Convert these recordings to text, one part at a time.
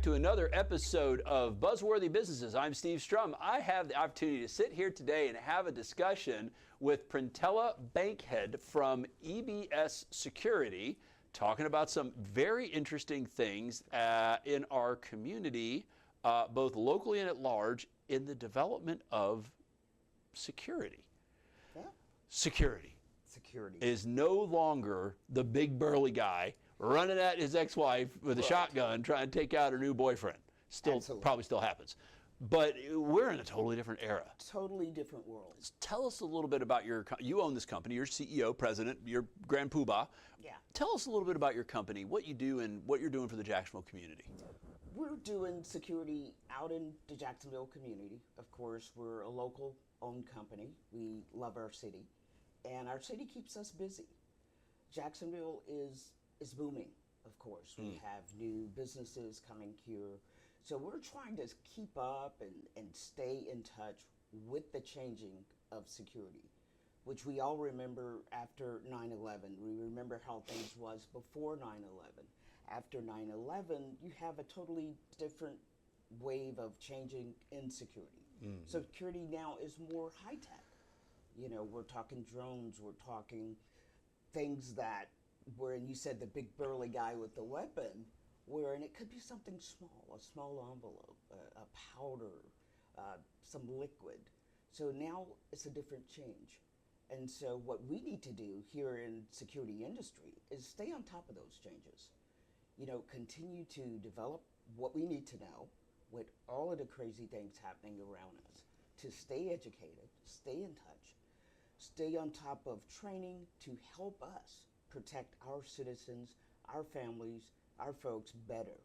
back to another episode of Buzzworthy Businesses. I'm Steve Strum. I have the opportunity to sit here today and have a discussion with Printella Bankhead from EBS Security, talking about some very interesting things in our community, both locally and at large, in the development of security. Yeah. Security is no longer the big burly guy running at his ex-wife with a shotgun trying to take out her new boyfriend. Probably still happens. But we're in a totally different era. Totally different world. Tell us a little bit about you own this company, you're CEO, president, you're grand poobah. Yeah. Tell us a little bit about your company, what you do and what you're doing for the Jacksonville community. We're doing security out in the Jacksonville community. Of course, we're a local owned company. We love our city. And our city keeps us busy. Jacksonville is booming, of course. We have new businesses coming here. So we're trying to keep up and stay in touch with the changing of security, which we all remember after 9/11. We remember how things was before 9/11. After 9/11, you have a totally different wave of changing in security. So security now is more high tech. You know, we're talking drones, we're talking things that, wherein you said the big burly guy with the weapon, wherein it could be something small, a small envelope, a powder, some liquid. So now it's a different change. And so what we need to do here in security industry is stay on top of those changes. You know, continue to develop what we need to know with all of the crazy things happening around us, to stay educated, stay in touch, stay on top of training to help us protect our citizens, our families, our folks better.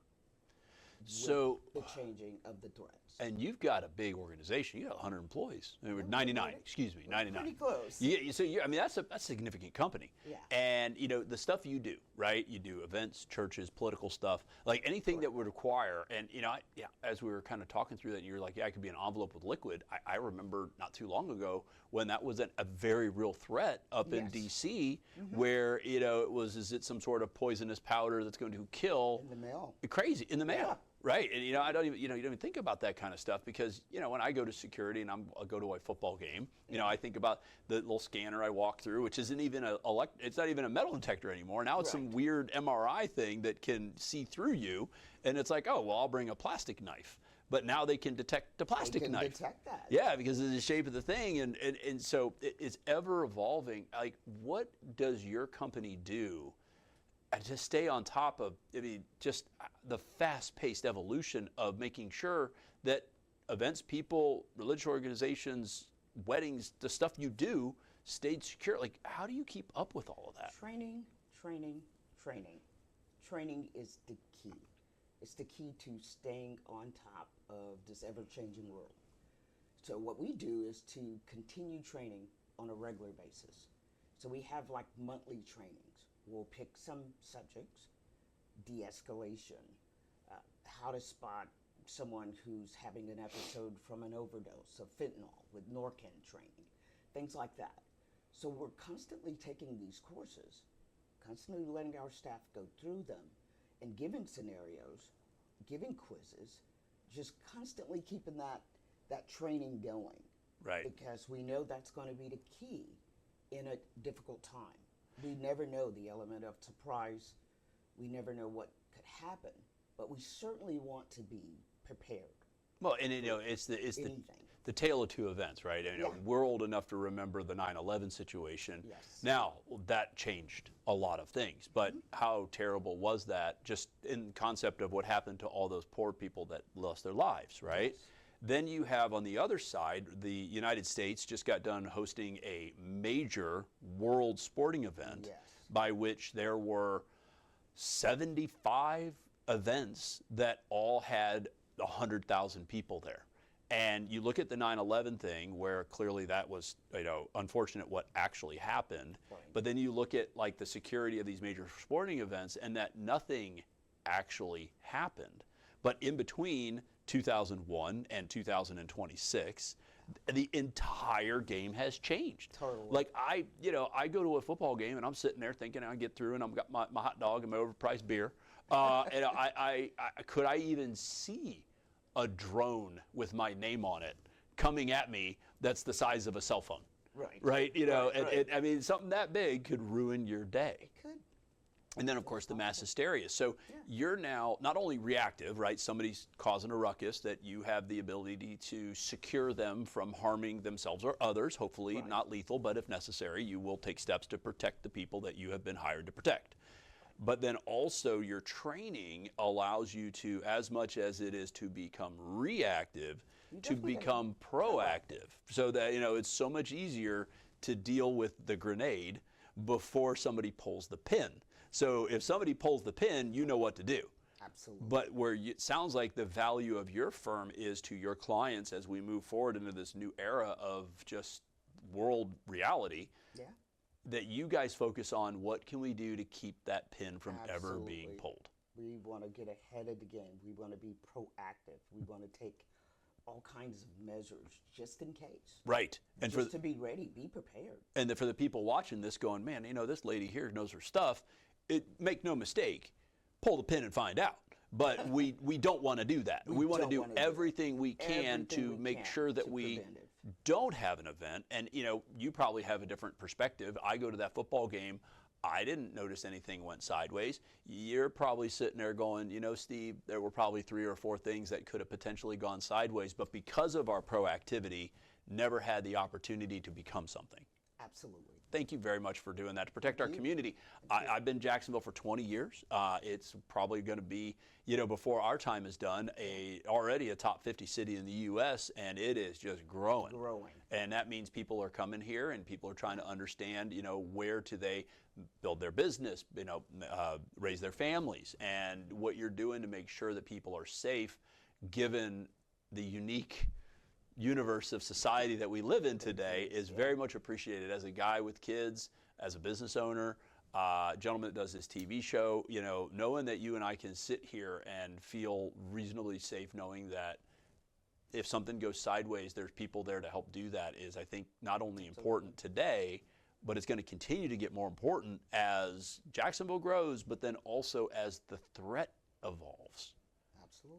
So the changing of the threats. And you've got a big organization. You got 100 employees. 99, excuse me, 99. Pretty close. Yeah, so I mean, that's a significant company. Yeah. And you know the stuff you do, right? You do events, churches, political stuff, like anything that would require. And you know, as we were kind of talking through that, and you're like, yeah, it could be an envelope with liquid. I remember not too long ago when that was a very real threat up in D.C., where you know is it some sort of poisonous powder that's going to kill? In the mail. Crazy in the mail. Yeah. Right, and you know, you don't even think about that kind of stuff because you know when I go to security and I'll go to a football game, you know, I think about the little scanner I walk through, which isn't even it's not even a metal detector anymore. Now it's some weird MRI thing that can see through you, and it's like, oh well, I'll bring a plastic knife. But now they can detect the plastic knife. They can detect that. Yeah, because of the shape of the thing, and so it's ever evolving. Like, what does your company do to stay on top of, I mean, just the fast-paced evolution of making sure that events, people, religious organizations, weddings, the stuff you do stayed secure? Like, how do you keep up with all of that? Training. Training is the key. It's the key to staying on top of this ever-changing world. So what we do is to continue training on a regular basis. So we have like monthly trainings. We'll pick some subjects, de-escalation, how to spot someone who's having an episode from an overdose of fentanyl with Narcan training, things like that. So we're constantly taking these courses, constantly letting our staff go through them and giving scenarios, giving quizzes, just constantly keeping that training going. Right. Because we know that's going to be the key in a difficult time. We never know the element of surprise. We never know what could happen, but we certainly want to be prepared. Well, and you know, it's the tale of two events, right? You know, we're old enough to remember the 9/11 situation. Yes. Now, that changed a lot of things, but how terrible was that just in concept of what happened to all those poor people that lost their lives, right? Yes. Then you have on the other side, the United States just got done hosting a major world sporting event by which there were 75 events that all had 100,000 people there. And you look at the 9/11 thing where clearly that was, you know, unfortunate what actually happened. Right. But then you look at like the security of these major sporting events and that nothing actually happened. But in between 2001 and 2026, the entire game has changed. Totally. Like I go to a football game and I'm sitting there thinking I get through and I've got my hot dog and my overpriced beer. And could I even see a drone with my name on it coming at me that's the size of a cell phone? Right. Right? Right. I mean, something that big could ruin your day. It could. And then, of course, the mass hysteria. So you're now not only reactive, right? Somebody's causing a ruckus, that you have the ability to secure them from harming themselves or others, hopefully not lethal, but if necessary, you will take steps to protect the people that you have been hired to protect. But then also your training allows you to, as much as it is to become reactive, to become proactive. So that, it's so much easier to deal with the grenade before somebody pulls the pin. So if somebody pulls the pin, you know what to do. Absolutely. But it sounds like the value of your firm is to your clients as we move forward into this new era of just world reality. Yeah. That you guys focus on what can we do to keep that pin from ever being pulled. We want to get ahead of the game. We want to be proactive. We want to take all kinds of measures just in case. Right. And just to be ready, be prepared. And for the people watching this going, man, this lady here knows her stuff. Make no mistake, pull the pin and find out. But we don't want to do that. We want to do everything we can to make sure that we don't have an event. And you probably have a different perspective. I go to that football game. I didn't notice anything went sideways. You're probably sitting there going, Steve, there were probably 3 or 4 things that could have potentially gone sideways, but because of our proactivity, never had the opportunity to become something. Absolutely. Thank you very much for doing that to protect our community. I've been in Jacksonville for 20 years. It's probably going to be, before our time is done, already a top 50 city in the U.S., and it is just growing. And that means people are coming here and people are trying to understand, where do they build their business, raise their families, and what you're doing to make sure that people are safe given the unique universe of society that we live in today is very much appreciated. As a guy with kids, as a business owner, gentleman that does this TV show, knowing that you and I can sit here and feel reasonably safe knowing that if something goes sideways, there's people there to help do that is, I think, not only important today, but it's going to continue to get more important as Jacksonville grows, but then also as the threat evolves.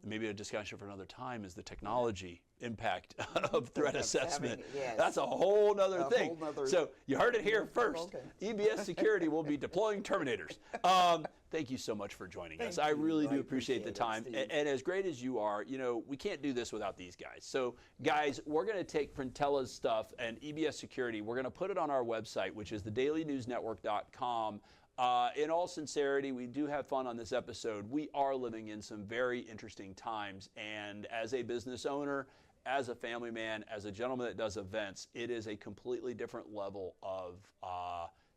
Maybe a discussion for another time is the technology impact of threat assessment. That's a whole nother thing. So you heard it here first. EBS Security will be deploying Terminators. Thank you so much for joining us. I really do appreciate the time. And as great as you are, we can't do this without these guys. So guys, we're going to take Printella's stuff and EBS Security. We're going to put it on our website, which is thedailynewsnetwork.com. In all sincerity, we do have fun on this episode. We are living in some very interesting times, and as a business owner, as a family man, as a gentleman that does events, it is a completely different level of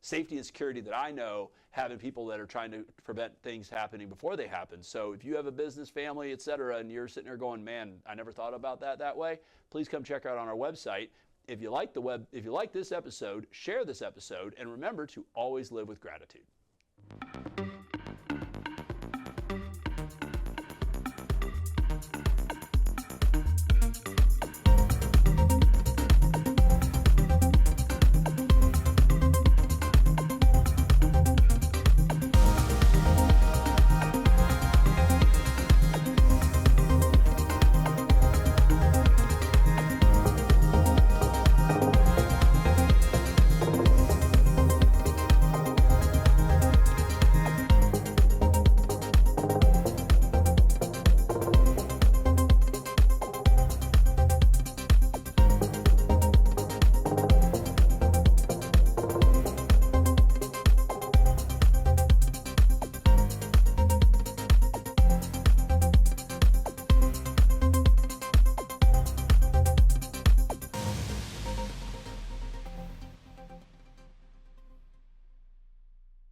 safety and security that I know, having people that are trying to prevent things happening before they happen. So if you have a business, family, etc., and you're sitting there going, man, I never thought about that way, please come check out on our website. If you like this episode, share this episode, and remember to always live with gratitude.